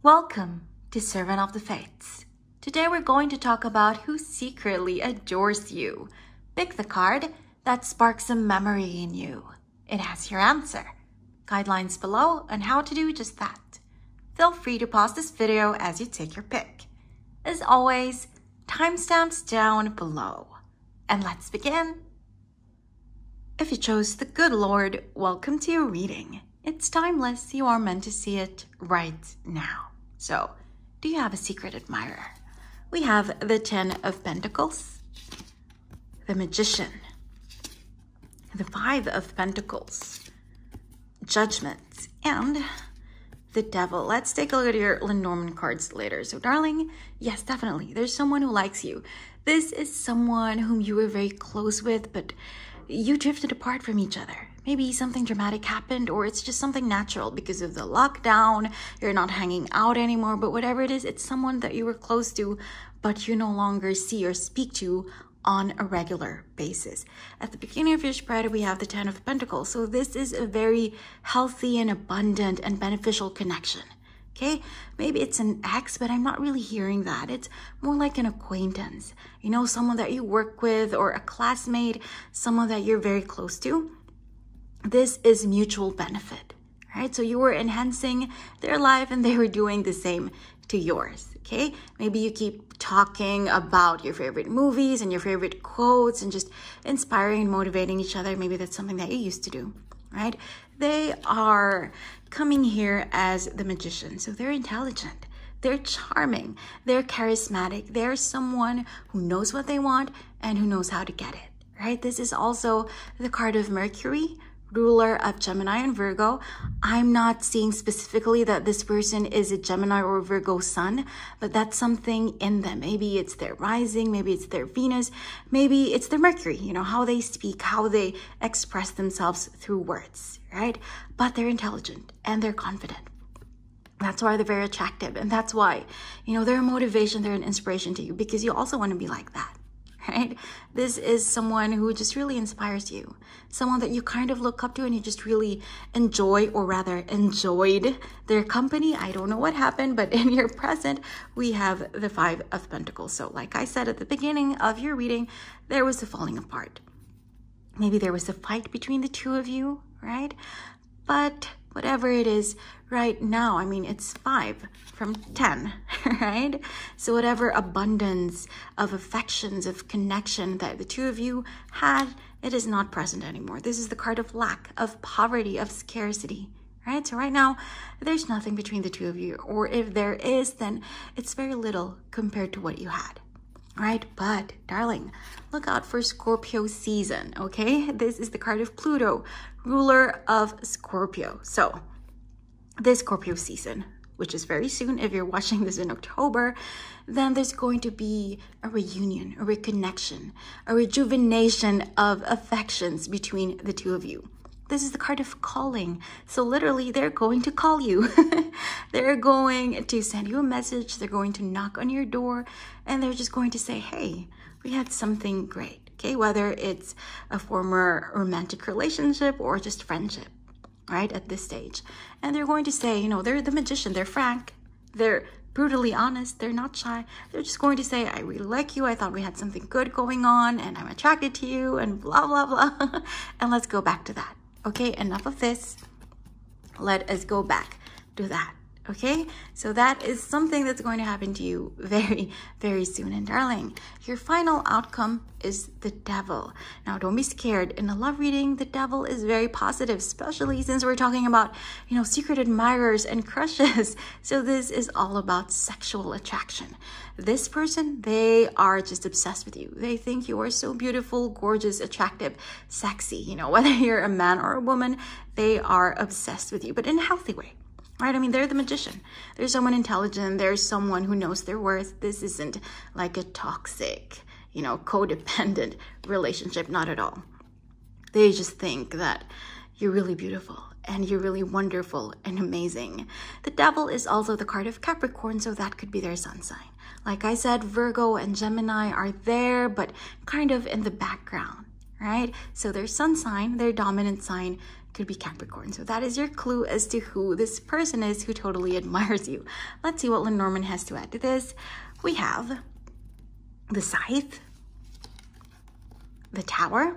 Welcome to Servant of the Fates. Today we're going to talk about who secretly adores you. Pick the card that sparks a memory in you. It has your answer. Guidelines below on how to do just that. Feel free to pause this video as you take your pick. As always, timestamps down below. And let's begin. If you chose the good Lord, welcome to your reading. It's timeless. You are meant to see it right now. So, do you have a secret admirer? We have the Ten of Pentacles, the Magician, the Five of Pentacles, Judgment, and the Devil. Let's take a look at your Lenormand cards later. So, darling, yes, definitely. There's someone who likes you. This is someone whom you were very close with, but you drifted apart from each other. Maybe something dramatic happened, or it's just something natural because of the lockdown. You're not hanging out anymore, but whatever it is, it's someone that you were close to, but you no longer see or speak to on a regular basis. At the beginning of your spread, we have the Ten of Pentacles. So this is a very healthy and abundant and beneficial connection. Okay, maybe it's an ex, but I'm not really hearing that. It's more like an acquaintance, you know, someone that you work with, or a classmate, someone that you're very close to. This is mutual benefit, right? So you were enhancing their life and they were doing the same to yours, okay? Maybe you keep talking about your favorite movies and your favorite quotes and just inspiring and motivating each other. Maybe that's something that you used to do, right? They are coming here as the Magician. So they're intelligent, they're charming, they're charismatic. They're someone who knows what they want and who knows how to get it, right? This is also the card of Mercury, ruler of Gemini and Virgo. I'm not seeing specifically that this person is a Gemini or Virgo sun, but that's something in them. Maybe it's their rising, maybe it's their Venus, maybe it's their Mercury, you know, how they speak, how they express themselves through words, right? But they're intelligent and they're confident. That's why they're very attractive. And that's why, you know, they're a motivation, they're an inspiration to you, because you also want to be like that. Right? This is someone who just really inspires you. Someone that you kind of look up to and you just really enjoy, or rather enjoyed their company. I don't know what happened, but in your present, we have the Five of Pentacles. So like I said at the beginning of your reading, there was a falling apart. Maybe there was a fight between the two of you, right? But whatever it is right now, I mean, it's 5 from 10, right? So whatever abundance of affections, of connection that the two of you had, it is not present anymore. This is the card of lack, of poverty, of scarcity, right? So right now, there's nothing between the two of you. Or if there is, then it's very little compared to what you had. Right? But darling, look out for Scorpio season, okay? This is the card of Pluto, ruler of Scorpio. So this Scorpio season, which is very soon, if you're watching this in October, then there's going to be a reunion, a reconnection, a rejuvenation of affections between the two of you. This is the card of calling. So literally, they're going to call you. They're going to send you a message. They're going to knock on your door. And they're just going to say, hey, we had something great. Okay, whether it's a former romantic relationship or just friendship, right, at this stage. And they're going to say, you know, they're the Magician. They're frank. They're brutally honest. They're not shy. They're just going to say, I really like you. I thought we had something good going on. And I'm attracted to you. And blah, blah, blah. And let's go back to that. Okay, enough of this. Let us go back to that. Okay, so that is something that's going to happen to you very, very soon. And darling, your final outcome is the Devil. Now, don't be scared. In a love reading, the Devil is very positive, especially since we're talking about, you know, secret admirers and crushes. So this is all about sexual attraction. This person, they are just obsessed with you. They think you are so beautiful, gorgeous, attractive, sexy. You know, whether you're a man or a woman, they are obsessed with you, but in a healthy way. Right? I mean, they're the Magician. There's someone intelligent. There's someone who knows their worth. This isn't like a toxic, you know, codependent relationship. Not at all. They just think that you're really beautiful and you're really wonderful and amazing. The Devil is also the card of Capricorn, so that could be their sun sign. Like I said, Virgo and Gemini are there, but kind of in the background, right? So their sun sign, their dominant sign, Could be Capricorn. So that is your clue as to who this person is who totally admires you. Let's see what Lenormand has to add to this. We have the Scythe, the Tower,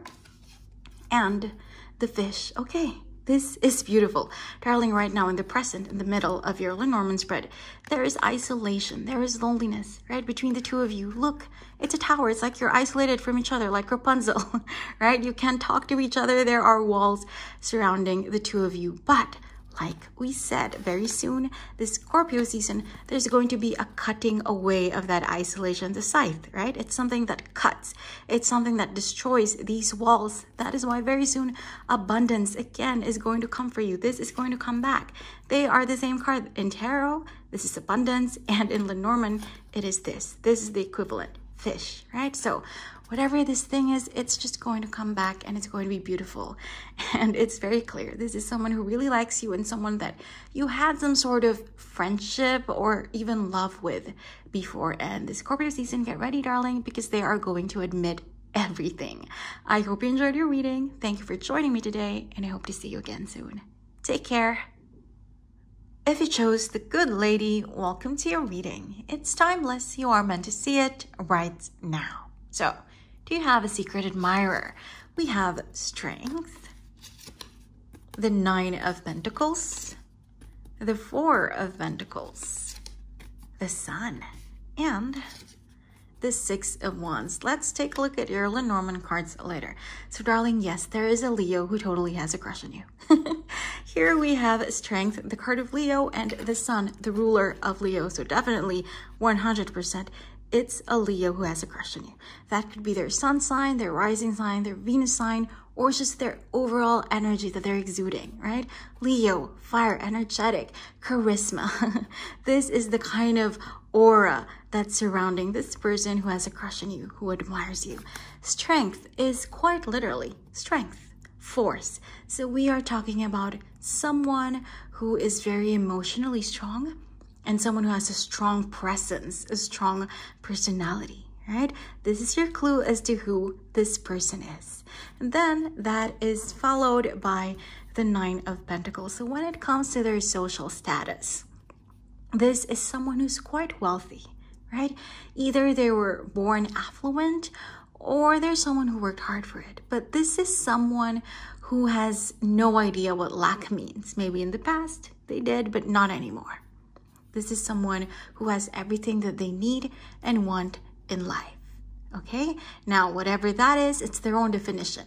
and the Fish. Okay, this is beautiful. Darling, right now in the present, in the middle of your Lenormand spread, there is isolation, there is loneliness, right, between the two of you. Look, it's a tower. It's like you're isolated from each other, like Rapunzel, right? You can't talk to each other. There are walls surrounding the two of you. But like we said, very soon, this Scorpio season, there's going to be a cutting away of that isolation, the Scythe, right? It's something that cuts. It's something that destroys these walls. That is why very soon, abundance, again, is going to come for you. This is going to come back. They are the same card. In Tarot, this is abundance. And in Lenormand, it is this. This is the equivalent, Fish, right? So whatever this thing is, it's just going to come back and it's going to be beautiful. And it's very clear. This is someone who really likes you and someone that you had some sort of friendship or even love with before. And this Scorpio season, get ready, darling, because they are going to admit everything. I hope you enjoyed your reading. Thank you for joining me today, and I hope to see you again soon. Take care. If you chose the good lady, welcome to your reading. It's timeless. You are meant to see it right now. So, do you have a secret admirer? We have Strength, the 9 of Pentacles, the 4 of Pentacles, the Sun, and the 6 of Wands. Let's take a look at your Lenormand cards later. So, darling, yes, there is a Leo who totally has a crush on you. Here we have Strength, the card of Leo, and the Sun, the ruler of Leo. So definitely 100%. It's a Leo who has a crush on you. That could be their sun sign, their rising sign, their Venus sign, or just their overall energy that they're exuding, right? Leo, fire, energetic, charisma. This is the kind of aura that's surrounding this person who has a crush on you, who admires you. Strength is quite literally strength, force. So we are talking about someone who is very emotionally strong, and someone who has a strong presence, a strong personality, right? This is your clue as to who this person is. And then that is followed by the 9 of Pentacles. So when it comes to their social status, this is someone who's quite wealthy, right? Either they were born affluent or there's someone who worked hard for it. But this is someone who has no idea what lack means. Maybe in the past they did, but not anymore. This is someone who has everything that they need and want in life, okay? Now, whatever that is, it's their own definition,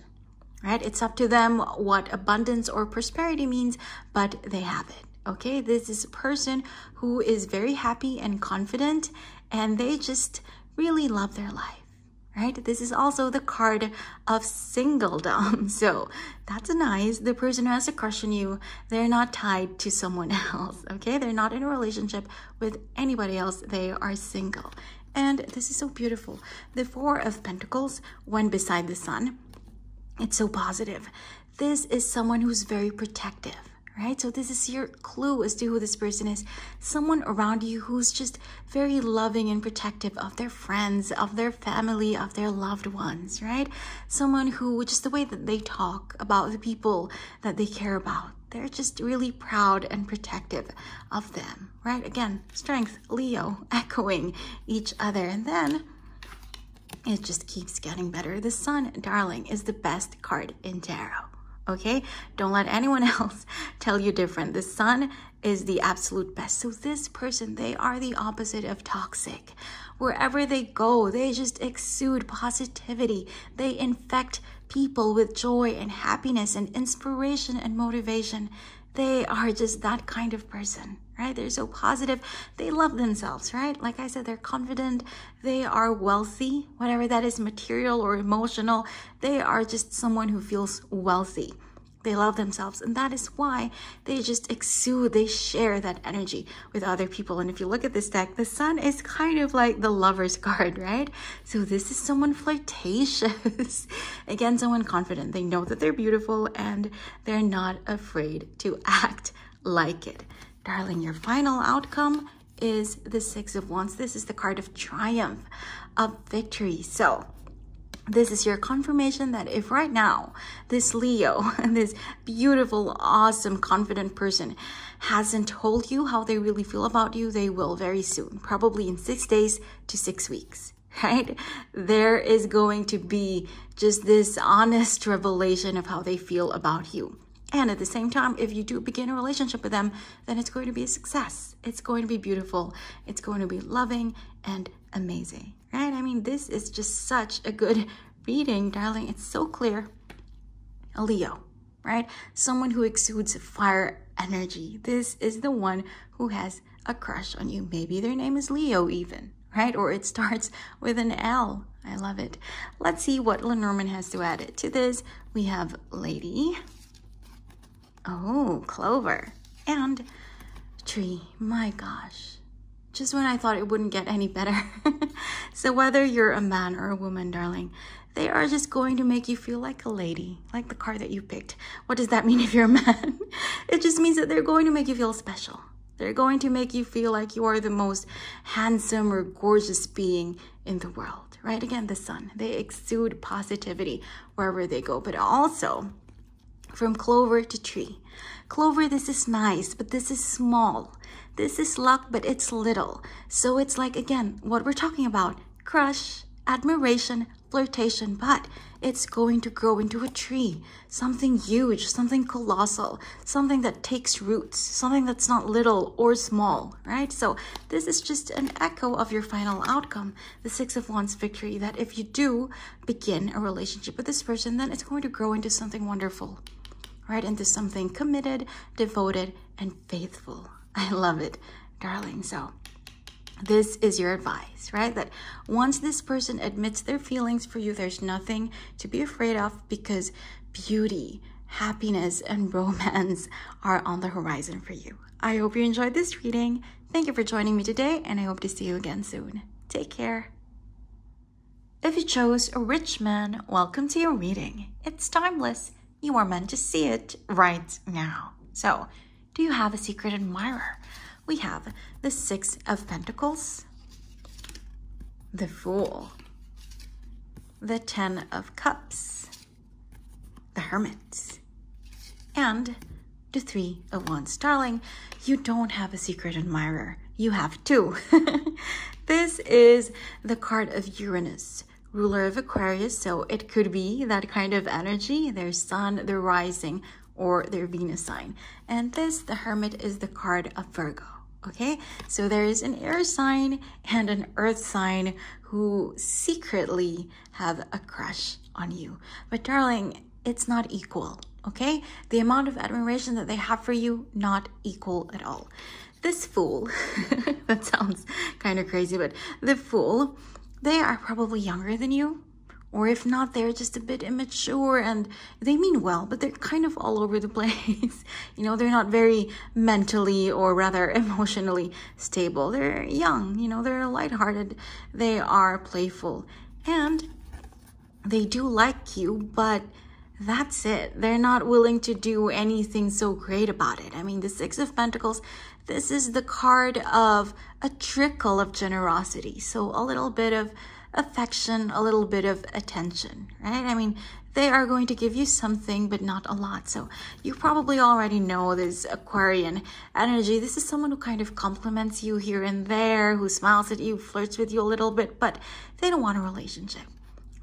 right? It's up to them what abundance or prosperity means, but they have it, okay? This is a person who is very happy and confident, and they just really love their life. Right? This is also the card of singledom. So that's nice. The person who has a crush on you, they're not tied to someone else. Okay? They're not in a relationship with anybody else. They are single. And this is so beautiful. The 4 of Pentacles, when beside the Sun, it's so positive. This is someone who's very protective. Right? So this is your clue as to who this person is. Someone around you who's just very loving and protective of their friends, of their family, of their loved ones, right? Someone who, just the way that they talk about the people that they care about, they're just really proud and protective of them, right? Again, Strength, Leo, echoing each other. And then it just keeps getting better. The Sun, darling, is the best card in tarot. Okay, don't let anyone else tell you different. The Sun is the absolute best. So this person, they are the opposite of toxic. Wherever they go, they just exude positivity. They infect people with joy and happiness and inspiration and motivation. They are just that kind of person, right? They're so positive. They love themselves, right? Like I said, they're confident. They are wealthy, whatever that is, material or emotional. They are just someone who feels wealthy. They love themselves, and that is why they just exude, they share that energy with other people. And if you look at this deck, the Sun is kind of like the Lover's card, right? So this is someone flirtatious. Again, someone confident. They know that they're beautiful, and they're not afraid to act like it. Darling, your final outcome is the 6 of Wands. This is the card of triumph, of victory. So This is your confirmation that if right now this Leo, this beautiful, awesome, confident person hasn't told you how they really feel about you, they will very soon, probably in 6 days to 6 weeks, right? There is going to be just this honest revelation of how they feel about you. And at the same time, if you do begin a relationship with them, then it's going to be a success. It's going to be beautiful. It's going to be loving and amazing, right? I mean, this is just such a good reading, darling. It's so clear. A Leo, right? Someone who exudes fire energy. This is the one who has a crush on you. Maybe their name is Leo even, right? Or it starts with an L. I love it. Let's see what Lenormand has to add to this. We have Lady. Oh, Clover. And Tree. My gosh. Just when I thought it wouldn't get any better. So whether you're a man or a woman, darling, they are just going to make you feel like a lady, like the card that you picked. What does that mean if you're a man? It just means that they're going to make you feel special. They're going to make you feel like you are the most handsome or gorgeous being in the world, right? Again, the sun. They exude positivity wherever they go, but also from Clover to Tree. Clover, this is nice, but this is small. This is luck, but it's little. So it's like, again, what we're talking about, crush, admiration, flirtation, but it's going to grow into a tree, something huge, something colossal, something that takes roots, something that's not little or small, right? So this is just an echo of your final outcome, the Six of Wands victory, that if you do begin a relationship with this person, then it's going to grow into something wonderful, right? Into something committed, devoted, and faithful. I love it, darling. So this is your advice, right? That once this person admits their feelings for you, there's nothing to be afraid of, because beauty, happiness, and romance are on the horizon for you. I hope you enjoyed this reading. Thank you for joining me today, and I hope to see you again soon. Take care. If you chose a rich man, welcome to your reading. It's timeless. You are meant to see it right now. So, do you have a secret admirer? We have the Six of Pentacles, the Fool, the Ten of Cups, the Hermit, and the Three of Wands. Darling, you don't have a secret admirer. You have two. This is the card of Uranus, ruler of Aquarius, so it could be that kind of energy, their sun, their rising, or their Venus sign. And this, the Hermit, is the card of Virgo. Okay, so there is an air sign and an earth sign who secretly have a crush on you. But darling, it's not equal, okay? The amount of admiration that they have for you, not equal at all. This Fool, that sounds kind of crazy, but the Fool, they are probably younger than you. Or if not, they're just a bit immature, and they mean well, but they're kind of all over the place. You know, they're not very mentally or rather emotionally stable. They're young, you know, they're lighthearted, they are playful, and they do like you, but that's it. They're not willing to do anything so great about it. I mean, the Six of Pentacles, this is the card of a trickle of generosity. So a little bit of affection, a little bit of attention, right? I mean, they are going to give you something, but not a lot. So you probably already know this Aquarian energy. This is someone who kind of compliments you here and there, who smiles at you, flirts with you a little bit, but they don't want a relationship,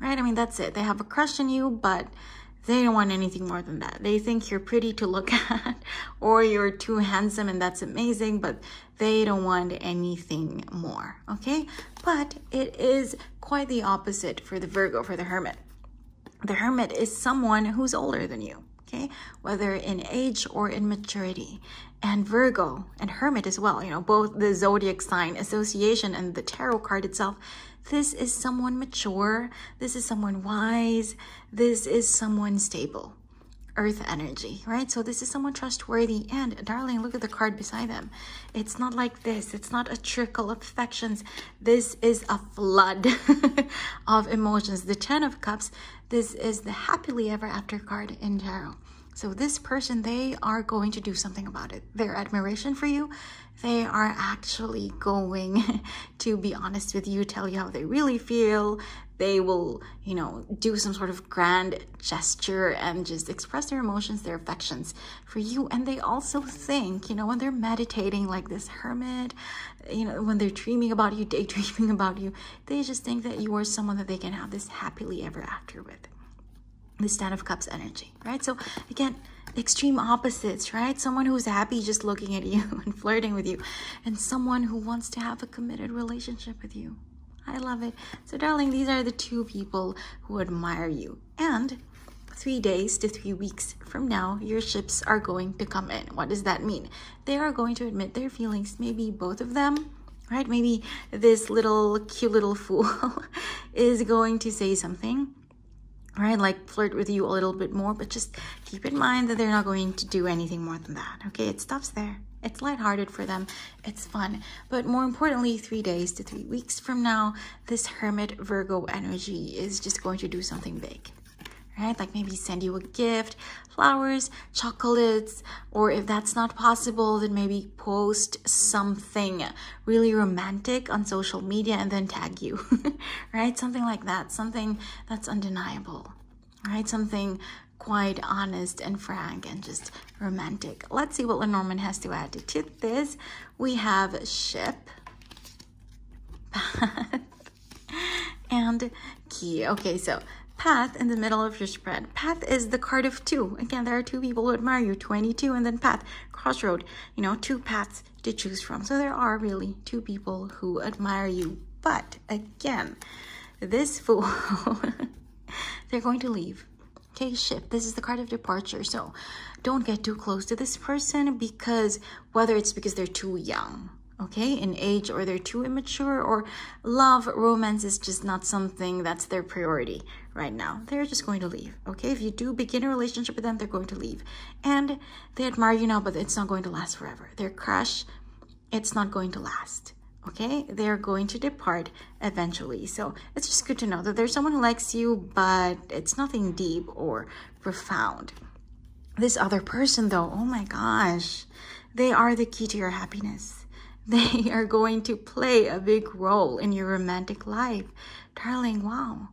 right? I mean, that's it. They have a crush on you, but they don't want anything more than that. They think you're pretty to look at, or you're too handsome, and that's amazing, but they don't want anything more, okay? But it is quite the opposite for the Virgo, for the Hermit. The Hermit is someone who's older than you, okay? Whether in age or in maturity. And Virgo and Hermit as well, you know, both the zodiac sign association and the tarot card itself, this is someone mature, this is someone wise, this is someone stable. Earth energy, right? So this is someone trustworthy, and darling, look at the card beside them. It's not like this. It's not a trickle of affections. This is a flood of emotions. The Ten of Cups, this is the happily ever after card in tarot. So this person, they are going to do something about it. Their admiration for you, they are actually going to be honest with you, tell you how they really feel. They will, you know, do some sort of grand gesture and just express their emotions, their affections for you. And they also think, you know, when they're meditating like this hermit, you know, when they're dreaming about you, daydreaming about you, they just think that you are someone that they can have this happily ever after with. This Ten of Cups energy, right? So again, extreme opposites, right? Someone who's happy just looking at you and flirting with you, and someone who wants to have a committed relationship with you. I love it. So darling, these are the two people who admire you. And 3 days to 3 weeks from now, your ships are going to come in. What does that mean? They are going to admit their feelings, maybe both of them, right? Maybe this little cute little fool is going to say something, right? Like flirt with you a little bit more, but just keep in mind that they're not going to do anything more than that. Okay, it stops there. It's lighthearted for them. It's fun. But more importantly, 3 days to 3 weeks from now, this Hermit Virgo energy is just going to do something big, right? Like maybe send you a gift, flowers, chocolates, or if that's not possible, then maybe post something really romantic on social media and then tag you, right? Something like that, something that's undeniable, right? Something quite honest and frank and just romantic. Let's see what Lenormand has to add to this. We have ship, path, and key. Okay, so path in the middle of your spread. Path is the card of 2. Again, there are 2 people who admire you, 22, and then path, crossroad, you know, 2 paths to choose from. So there are really 2 people who admire you. But again, this fool, they're going to leave. Okay, ship. This is the card of departure. So don't get too close to this person, because whether it's because they're too young, okay, in age, or they're too immature, or love, romance is just not something that's their priority right now. They're just going to leave, okay? If you do begin a relationship with them, they're going to leave. And they admire you now, but it's not going to last forever. Their crush, it's not going to last, okay? They're going to depart eventually. So it's just good to know that there's someone who likes you, but it's nothing deep or profound. This other person, though, oh my gosh, they are the key to your happiness. They are going to play a big role in your romantic life. Darling, wow,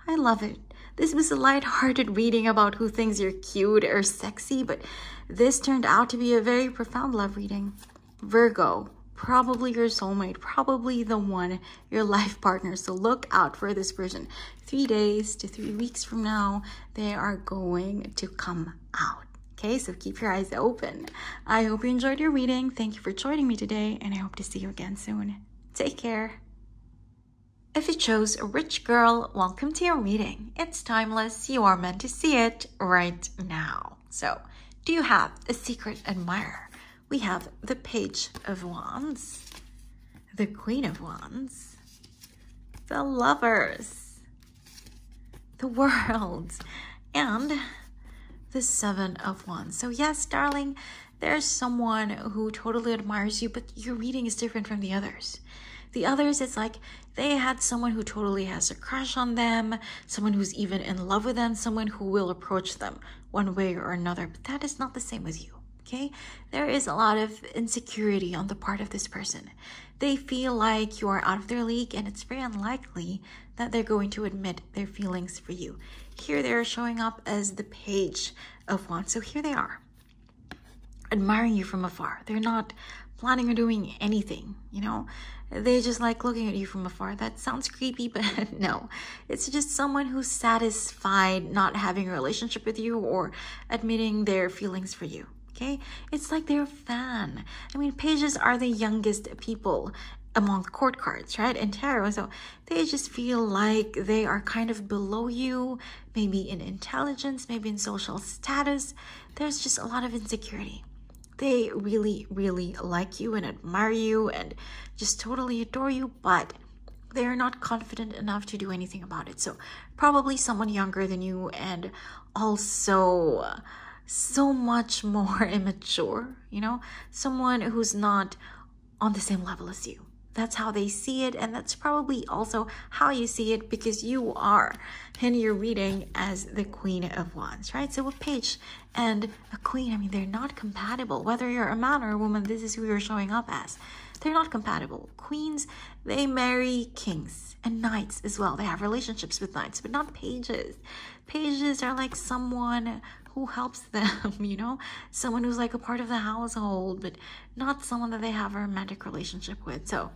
I love it. This was a light-hearted reading about who thinks you're cute or sexy, but this turned out to be a very profound love reading. Virgo, probably your soulmate, probably the one, your life partner. So look out for this person. 3 days to 3 weeks from now, they are going to come out. Okay, so keep your eyes open. I hope you enjoyed your reading. Thank you for joining me today, and I hope to see you again soon. Take care. If you chose a rich girl, welcome to your reading. It's timeless. You are meant to see it right now. So, do you have a secret admirer? We have the Page of Wands, the Queen of Wands, the Lovers, the World, and the Seven of Wands. So yes, darling, there's someone who totally admires you, but your reading is different from the others. The others, it's like they had someone who totally has a crush on them, someone who's even in love with them, someone who will approach them one way or another. But that is not the same with you, okay? There is a lot of insecurity on the part of this person. They feel like you are out of their league, and it's very unlikely that they're going to admit their feelings for you. Here they're showing up as the Page of Wands. So here they are, admiring you from afar. They're not planning on doing anything, you know? They just like looking at you from afar. That sounds creepy, but no. It's just someone who's satisfied not having a relationship with you or admitting their feelings for you, okay? It's like they're a fan. I mean, pages are the youngest people among court cards, right, in tarot. So they just feel like they are kind of below you, maybe in intelligence, maybe in social status. There's just a lot of insecurity. They really, really like you and admire you and just totally adore you, but they're not confident enough to do anything about it. So probably someone younger than you, and also so much more immature, you know, someone who's not on the same level as you. That's how they see it, and that's probably also how you see it, because you are in your reading as the Queen of Wands, right? So a page and a queen, I mean, they're not compatible. Whether you're a man or a woman, this is who you're showing up as. They're not compatible. Queens, they marry kings, and knights as well. They have relationships with knights, but not pages. Pages are like someone who helps them, you know, someone who's like a part of the household, but not someone that they have a romantic relationship with. So,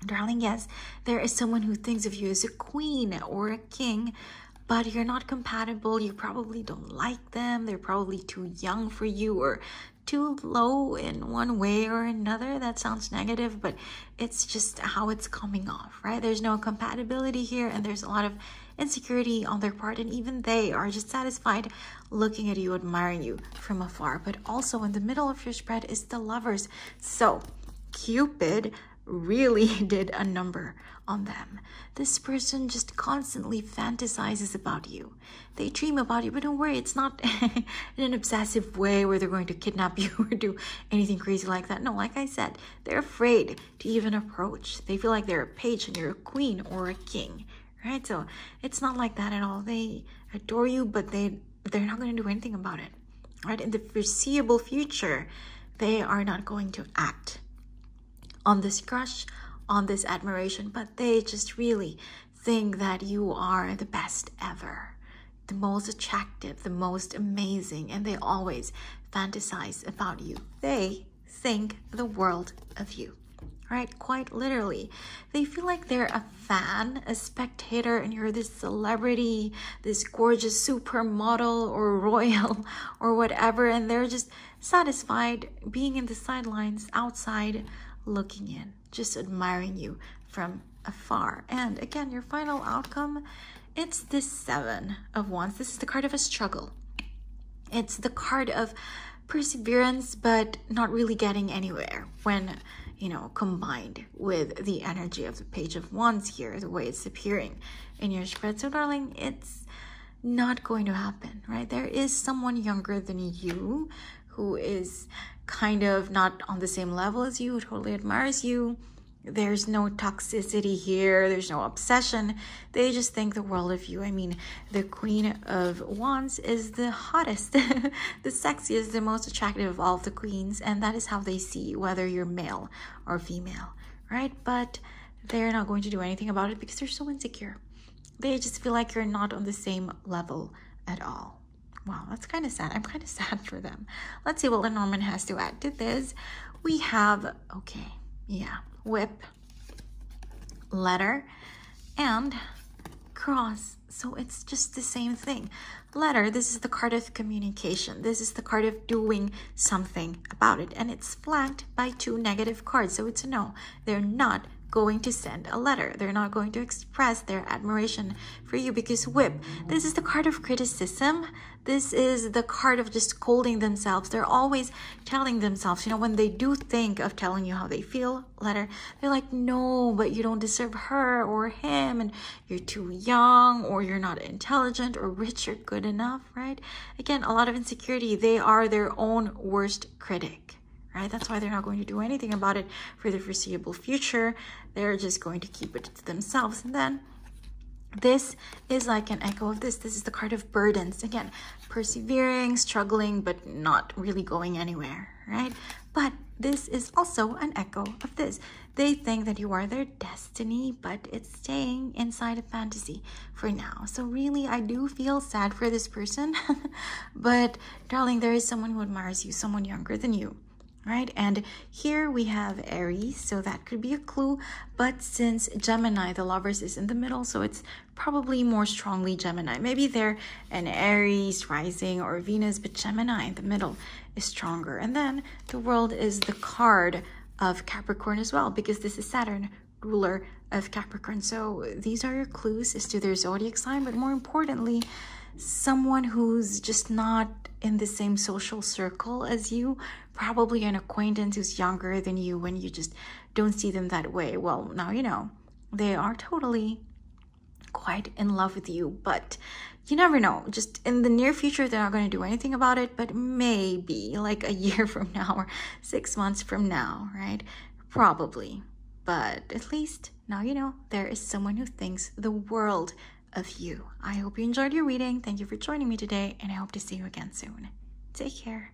darling, yes, there is someone who thinks of you as a queen or a king, but you're not compatible. You probably don't like them. They're probably too young for you, or too low in one way or another. That sounds negative, but it's just how it's coming off, right? There's no compatibility here, and there's a lot of insecurity on their part, and even they are just satisfied looking at you, admiring you from afar. But also in the middle of your spread is the Lovers. So Cupid really did a number on them. This person just constantly fantasizes about you. They dream about you, but don't worry, it's not in an obsessive way where they're going to kidnap you or do anything crazy like that. No, like I said, they're afraid to even approach. They feel like they're a page and you're a queen or a king, right? So it's not like that at all. They adore you, but they're not going to do anything about it, right? In the foreseeable future, they are not going to act on this crush, on this admiration, but they just really think that you are the best ever, the most attractive, the most amazing, and they always fantasize about you. They think the world of you, right? Quite literally. They feel like they're a fan, a spectator, and you're this celebrity, this gorgeous supermodel or royal or whatever, and they're just satisfied being in the sidelines, outside, looking in, just admiring you from afar. And again, your final outcome, it's this Seven of Wands. This is the card of a struggle. It's the card of perseverance, but not really getting anywhere when, you know, combined with the energy of the Page of Wands here, the way it's appearing in your spread. So darling, it's not going to happen, right? There is someone younger than you who is kind of not on the same level as you, who totally admires you. There's no toxicity here. There's no obsession. They just think the world of you. I mean, the Queen of Wands is the hottest, the sexiest, the most attractive of all of the queens. And that is how they see you, whether you're male or female, right? But they're not going to do anything about it because they're so insecure. They just feel like you're not on the same level at all. Wow, that's kind of sad. I'm kind of sad for them. Let's see what Lenormand has to add to this. We have, okay, yeah, whip, letter, and cross. So it's just the same thing. Letter, this is the card of communication. This is the card of doing something about it. And it's flanked by two negative cards. So it's a no. They're not going to send a letter. They're not going to express their admiration for you, because whip, this is the card of criticism. This is the card of just scolding themselves. They're always telling themselves, you know, when they do think of telling you how they feel, letter, they're like, no, but you don't deserve her or him, and you're too young, or you're not intelligent or rich or good enough, right? Again, a lot of insecurity. They are their own worst critic, right? That's why they're not going to do anything about it for the foreseeable future. They're just going to keep it to themselves. And then this is like an echo of this. This is the card of burdens. Again, persevering, struggling, but not really going anywhere, right? But this is also an echo of this. They think that you are their destiny, but it's staying inside a fantasy for now. So really, I do feel sad for this person. But darling, there is someone who admires you, someone younger than you, right? And here we have Aries, so that could be a clue. But since Gemini, the Lovers, is in the middle, so it's probably more strongly Gemini. Maybe they're an Aries rising or Venus, but Gemini in the middle is stronger. And then the World is the card of Capricorn as well, because this is Saturn, ruler of Capricorn. So these are your clues as to their zodiac sign, but more importantly, someone who's just not in the same social circle as you, probably an acquaintance who's younger than you, when you just don't see them that way. Well, now you know. They are totally quite in love with you, but you never know. Just in the near future, they're not going to do anything about it, but maybe like a year from now or 6 months from now, right? Probably. but at least now you know there is someone who thinks the world of you. I hope you enjoyed your reading. Thank you for joining me today, and I hope to see you again soon. Take care.